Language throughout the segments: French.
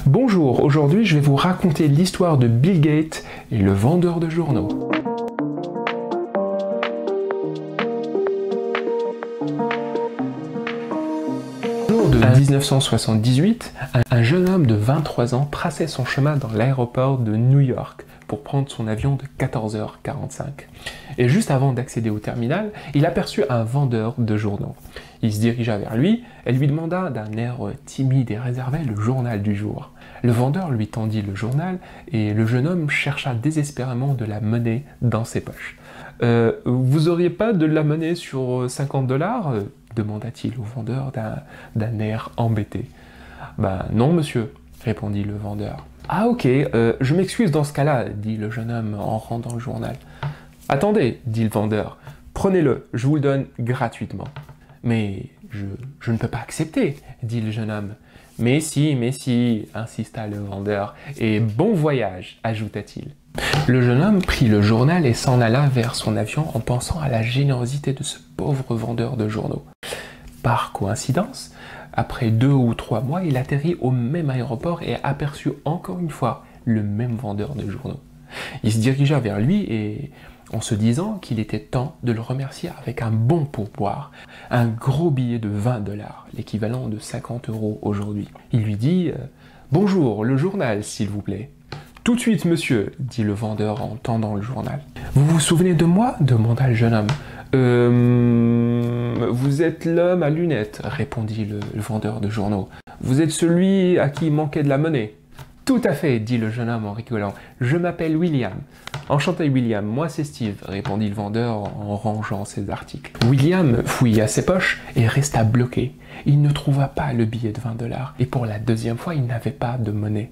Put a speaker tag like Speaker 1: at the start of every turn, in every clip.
Speaker 1: Bonjour, aujourd'hui je vais vous raconter l'histoire de Bill Gates et le vendeur de journaux. Au jour de 1978, un jeune homme de 23 ans traçait son chemin dans l'aéroport de New York pour prendre son avion de 14h45. Et juste avant d'accéder au terminal, il aperçut un vendeur de journaux. Il se dirigea vers lui et lui demanda d'un air timide et réservé le journal du jour. Le vendeur lui tendit le journal et le jeune homme chercha désespérément de la monnaie dans ses poches. Vous auriez pas de la monnaie sur 50 $? Demanda-t-il au vendeur d'un air embêté. « Ben non, monsieur, » répondit le vendeur. « Ah ok, je m'excuse dans ce cas-là, » dit le jeune homme en rendant le journal. « Attendez, » dit le vendeur, « prenez-le, je vous le donne gratuitement. »« Mais je ne peux pas accepter, » dit le jeune homme. « Mais si, » insista le vendeur, « et bon voyage, » ajouta-t-il. Le jeune homme prit le journal et s'en alla vers son avion en pensant à la générosité de ce pauvre vendeur de journaux. Par coïncidence, après 2 ou 3 mois, il atterrit au même aéroport et aperçut encore une fois le même vendeur de journaux. Il se dirigea vers lui et, en se disant qu'il était temps de le remercier avec un bon pourboire, un gros billet de 20 $, l'équivalent de 50 € aujourd'hui. Il lui dit « Bonjour, le journal, s'il vous plaît. » « Tout de suite, monsieur, » dit le vendeur en tendant le journal. « Vous vous souvenez de moi ?» demanda le jeune homme. « Vous êtes l'homme à lunettes, » répondit le vendeur de journaux. « Vous êtes celui à qui il manquait de la monnaie. »« Tout à fait, » dit le jeune homme en rigolant. « Je m'appelle William. »« Enchanté, William, moi c'est Steve, » répondit le vendeur en rangeant ses articles. William fouilla ses poches et resta bloqué. Il ne trouva pas le billet de 20 $, et pour la deuxième fois, il n'avait pas de monnaie.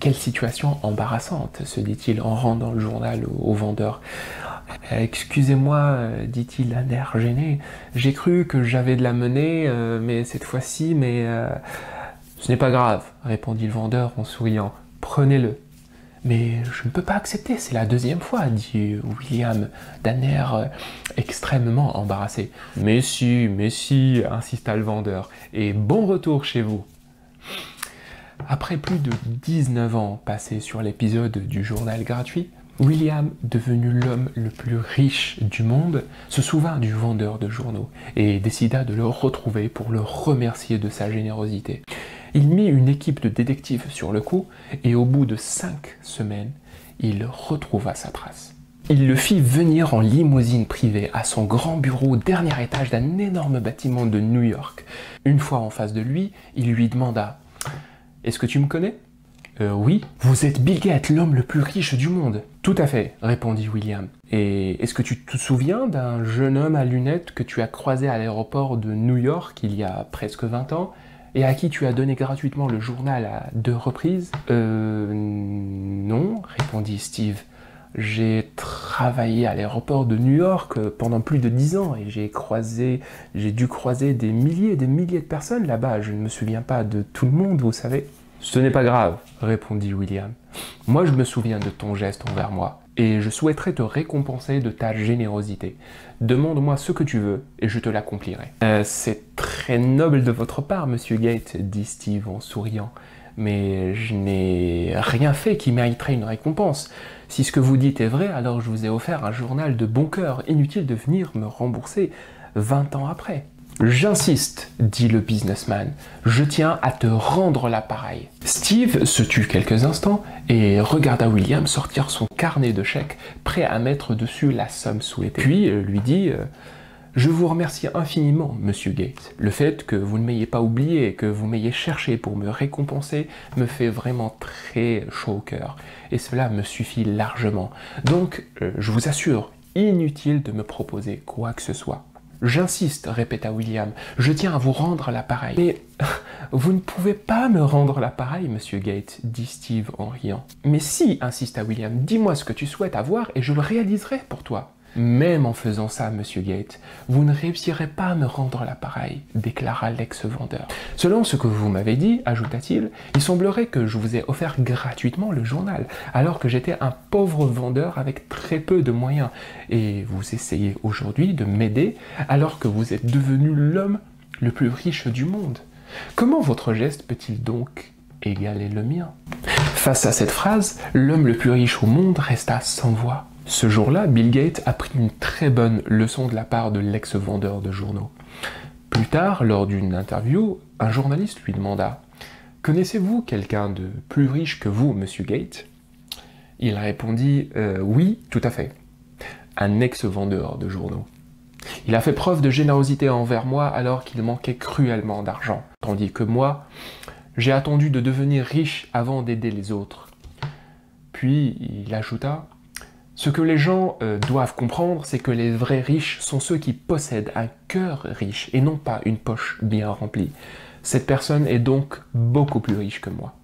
Speaker 1: Quelle situation embarrassante, se dit-il en rendant le journal au vendeur. « Excusez-moi, » dit-il d'un air gêné, « j'ai cru que j'avais de la monnaie, mais cette fois-ci, Ce n'est pas grave, » répondit le vendeur en souriant, « prenez-le. » « Mais je ne peux pas accepter, c'est la deuxième fois, » dit William d'un air extrêmement embarrassé. « Mais si, » insista le vendeur, « et bon retour chez vous. » Après plus de 19 ans passés sur l'épisode du journal gratuit, William, devenu l'homme le plus riche du monde, se souvint du vendeur de journaux et décida de le retrouver pour le remercier de sa générosité. Il mit une équipe de détectives sur le coup et au bout de 5 semaines, il retrouva sa trace. Il le fit venir en limousine privée à son grand bureau au dernier étage d'un énorme bâtiment de New York. Une fois en face de lui, il lui demanda « Est-ce que tu me connais ?»« Oui. »« Vous êtes Bill Gates, l'homme le plus riche du monde. »« Tout à fait, » répondit William. « Et est-ce que tu te souviens d'un jeune homme à lunettes que tu as croisé à l'aéroport de New York il y a presque 20 ans et à qui tu as donné gratuitement le journal à 2 reprises ?»« Non, » répondit Steve. « J'ai travaillé à l'aéroport de New York pendant plus de 10 ans et j'ai dû croiser des milliers et des milliers de personnes là-bas. Je ne me souviens pas de tout le monde, vous savez. »« Ce n'est pas grave, » répondit William. « Moi, je me souviens de ton geste envers moi et je souhaiterais te récompenser de ta générosité. Demande-moi ce que tu veux et je te l'accomplirai. »« C'est très noble de votre part, monsieur Gates, » dit Steve en souriant. « Mais je n'ai rien fait qui mériterait une récompense. Si ce que vous dites est vrai, alors je vous ai offert un journal de bon cœur. Inutile de venir me rembourser 20 ans après. »« J'insiste, » dit le businessman. « Je tiens à te rendre l'appareil. » Steve se tut quelques instants et regarda William sortir son carnet de chèques, prêt à mettre dessus la somme souhaitée. Puis lui dit « Je vous remercie infiniment, monsieur Gates. Le fait que vous ne m'ayez pas oublié et que vous m'ayez cherché pour me récompenser me fait vraiment très chaud au cœur. Et cela me suffit largement. Donc, je vous assure, inutile de me proposer quoi que ce soit. »« J'insiste, » répéta William, « je tiens à vous rendre l'appareil. »« Mais vous ne pouvez pas me rendre l'appareil, monsieur Gates, » dit Steve en riant. « Mais si, » insista William, « dis-moi ce que tu souhaites avoir et je le réaliserai pour toi. »« Même en faisant ça, monsieur Gates, vous ne réussirez pas à me rendre l'appareil, » déclara l'ex-vendeur. « Selon ce que vous m'avez dit, » ajouta-t-il, « il semblerait que je vous ai offert gratuitement le journal, alors que j'étais un pauvre vendeur avec très peu de moyens. Et vous essayez aujourd'hui de m'aider, alors que vous êtes devenu l'homme le plus riche du monde. Comment votre geste peut-il donc égalait le mien. Face à cette phrase, l'homme le plus riche au monde resta sans voix. Ce jour-là, Bill Gates a pris une très bonne leçon de la part de l'ex-vendeur de journaux. Plus tard, lors d'une interview, un journaliste lui demanda « Connaissez-vous quelqu'un de plus riche que vous, monsieur Gates ?» Il répondit « Oui, tout à fait. » Un ex-vendeur de journaux. Il a fait preuve de générosité envers moi alors qu'il manquait cruellement d'argent. Tandis que moi, j'ai attendu de devenir riche avant d'aider les autres. Puis, il ajouta « Ce que les gens doivent comprendre, c'est que les vrais riches sont ceux qui possèdent un cœur riche et non pas une poche bien remplie. Cette personne est donc beaucoup plus riche que moi. »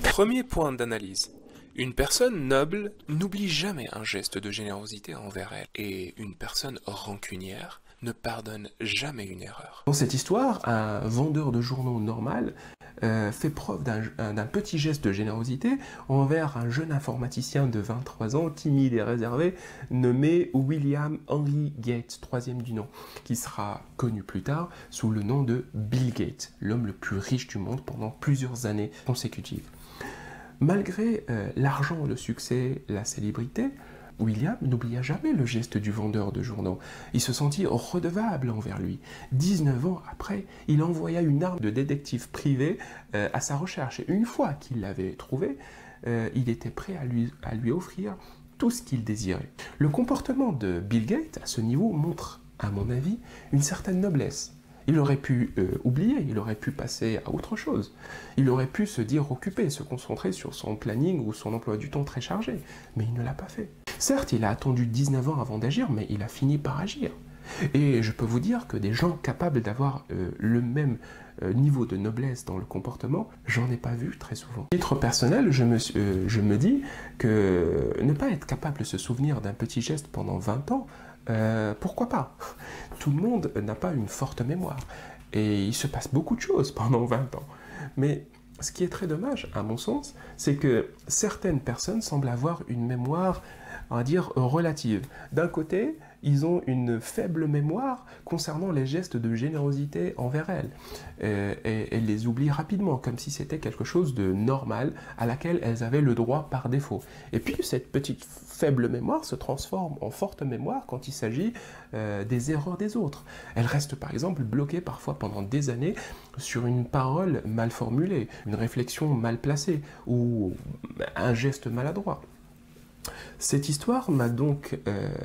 Speaker 2: Premier point d'analyse. Une personne noble n'oublie jamais un geste de générosité envers elle, et une personne rancunière ne pardonne jamais une erreur.
Speaker 1: Dans cette histoire, un vendeur de journaux normal fait preuve d'un petit geste de générosité envers un jeune informaticien de 23 ans, timide et réservé, nommé William Henry Gates, troisième du nom, qui sera connu plus tard sous le nom de Bill Gates, l'homme le plus riche du monde pendant plusieurs années consécutives. Malgré l'argent, le succès, la célébrité, William n'oublia jamais le geste du vendeur de journaux. Il se sentit redevable envers lui. 19 ans après, il envoya une arme de détective privé à sa recherche. Et une fois qu'il l'avait trouvé, il était prêt à lui offrir tout ce qu'il désirait. Le comportement de Bill Gates, à ce niveau, montre, à mon avis, une certaine noblesse. Il aurait pu oublier, il aurait pu passer à autre chose. Il aurait pu se dire occupé, se concentrer sur son planning ou son emploi du temps très chargé. Mais il ne l'a pas fait. Certes, il a attendu 19 ans avant d'agir, mais il a fini par agir. Et je peux vous dire que des gens capables d'avoir le même niveau de noblesse dans le comportement, j'en ai pas vu très souvent. À titre personnel, je me dis que ne pas être capable de se souvenir d'un petit geste pendant 20 ans, pourquoi pas? Tout le monde n'a pas une forte mémoire. Et il se passe beaucoup de choses pendant 20 ans. Mais ce qui est très dommage, à mon sens, c'est que certaines personnes semblent avoir une mémoire, on va dire, relative. D'un côté, ils ont une faible mémoire concernant les gestes de générosité envers elles. Et elles les oublient rapidement, comme si c'était quelque chose de normal à laquelle elles avaient le droit par défaut. Et puis cette petite faible mémoire se transforme en forte mémoire quand il s'agit des erreurs des autres. Elles restent par exemple bloquées parfois pendant des années sur une parole mal formulée, une réflexion mal placée ou un geste maladroit. Cette histoire m'a donc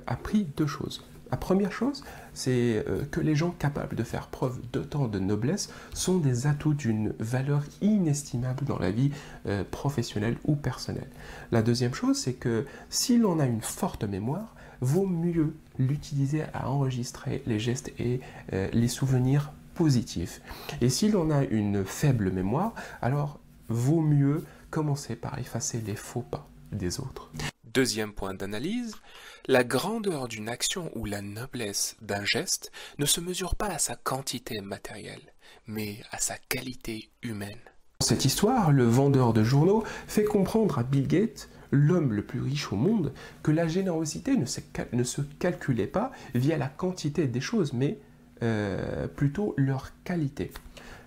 Speaker 1: appris deux choses. La première chose, c'est que les gens capables de faire preuve d'autant de noblesse sont des atouts d'une valeur inestimable dans la vie professionnelle ou personnelle. La deuxième chose, c'est que si l'on a une forte mémoire, vaut mieux l'utiliser à enregistrer les gestes et les souvenirs positifs. Et si l'on a une faible mémoire, alors vaut mieux commencer par effacer les faux pas des autres.
Speaker 2: Deuxième point d'analyse, la grandeur d'une action ou la noblesse d'un geste ne se mesure pas à sa quantité matérielle, mais à sa qualité humaine.
Speaker 1: Dans cette histoire, le vendeur de journaux fait comprendre à Bill Gates, l'homme le plus riche au monde, que la générosité ne se calculait pas via la quantité des choses, mais plutôt leur qualité.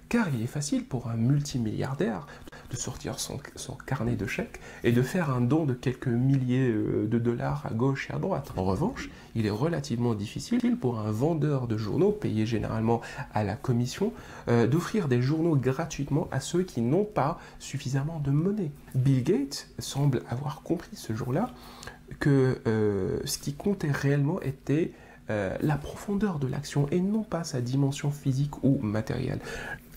Speaker 1: Car il est facile pour un multimilliardaire de sortir son carnet de chèques et de faire un don de quelques milliers de dollars à gauche et à droite. En revanche, il est relativement difficile pour un vendeur de journaux, payé généralement à la commission, d'offrir des journaux gratuitement à ceux qui n'ont pas suffisamment de monnaie. Bill Gates semble avoir compris ce jour-là que ce qui comptait réellement était la profondeur de l'action et non pas sa dimension physique ou matérielle.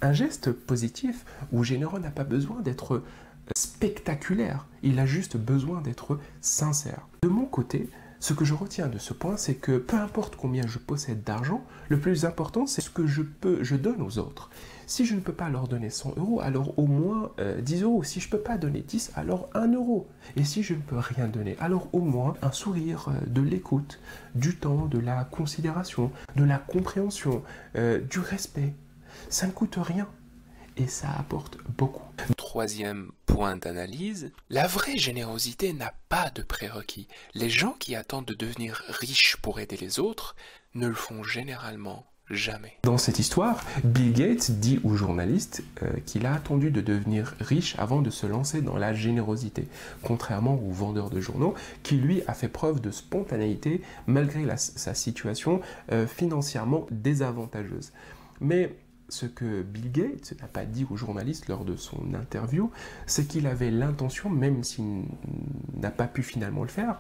Speaker 1: Un geste positif ou généreux n'a pas besoin d'être spectaculaire, il a juste besoin d'être sincère. De mon côté, ce que je retiens de ce point, c'est que peu importe combien je possède d'argent, le plus important, c'est ce que je donne aux autres. Si je ne peux pas leur donner 100 €, alors au moins 10 €. Si je ne peux pas donner 10, alors 1 €. Et si je ne peux rien donner, alors au moins un sourire, de l'écoute, du temps, de la considération, de la compréhension, du respect. Ça ne coûte rien. et ça apporte beaucoup.
Speaker 2: Troisième point d'analyse, la vraie générosité n'a pas de prérequis. Les gens qui attendent de devenir riches pour aider les autres ne le font généralement jamais.
Speaker 1: Dans cette histoire, Bill Gates dit aux journalistes qu'il a attendu de devenir riche avant de se lancer dans la générosité, contrairement au vendeur de journaux qui lui a fait preuve de spontanéité malgré sa situation financièrement désavantageuse. Mais ce que Bill Gates n'a pas dit aux journalistes lors de son interview, c'est qu'il avait l'intention, même s'il n'a pas pu finalement le faire,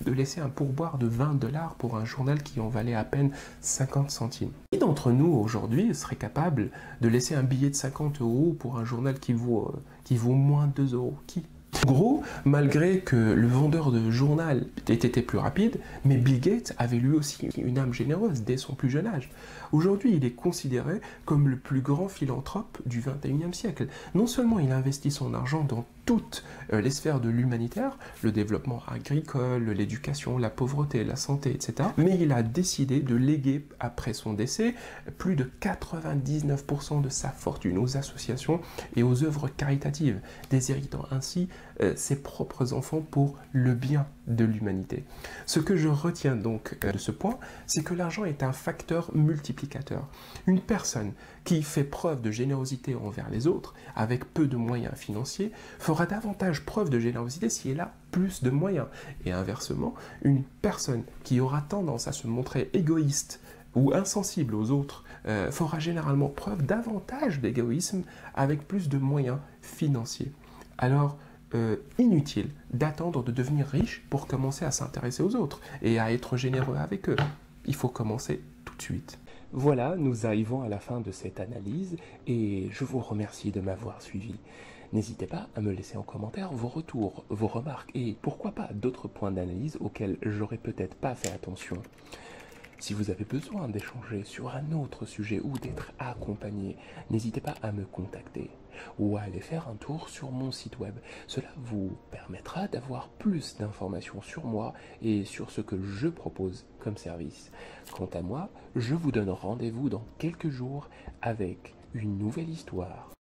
Speaker 1: de laisser un pourboire de 20 $ pour un journal qui en valait à peine 50 centimes. Qui d'entre nous aujourd'hui serait capable de laisser un billet de 50 € pour un journal qui vaut moins de 2 €? Qui ? En gros, malgré que le vendeur de journal ait été plus rapide, mais Bill Gates avait lui aussi une âme généreuse dès son plus jeune âge. Aujourd'hui, il est considéré comme le plus grand philanthrope du XXIe siècle. Non seulement il investit son argent dans toutes les sphères de l'humanitaire, le développement agricole, l'éducation, la pauvreté, la santé, etc., mais il a décidé de léguer, après son décès, plus de 99% de sa fortune aux associations et aux œuvres caritatives, déshéritant ainsi ses propres enfants pour le bien de l'humanité. Ce que je retiens donc de ce point, c'est que l'argent est un facteur multiplicateur. Une personne qui fait preuve de générosité envers les autres, avec peu de moyens financiers, fera davantage preuve de générosité si elle a plus de moyens. Et inversement, une personne qui aura tendance à se montrer égoïste ou insensible aux autres fera généralement preuve davantage d'égoïsme avec plus de moyens financiers. Alors, inutile d'attendre de devenir riche pour commencer à s'intéresser aux autres et à être généreux avec eux. Il faut commencer tout de suite. Voilà, nous arrivons à la fin de cette analyse et je vous remercie de m'avoir suivi. N'hésitez pas à me laisser en commentaire vos retours, vos remarques et pourquoi pas d'autres points d'analyse auxquels j'aurais peut-être pas fait attention. Si vous avez besoin d'échanger sur un autre sujet ou d'être accompagné, n'hésitez pas à me contacter ou à aller faire un tour sur mon site web. Cela vous permettra d'avoir plus d'informations sur moi et sur ce que je propose comme service. Quant à moi, je vous donne rendez-vous dans quelques jours avec une nouvelle histoire.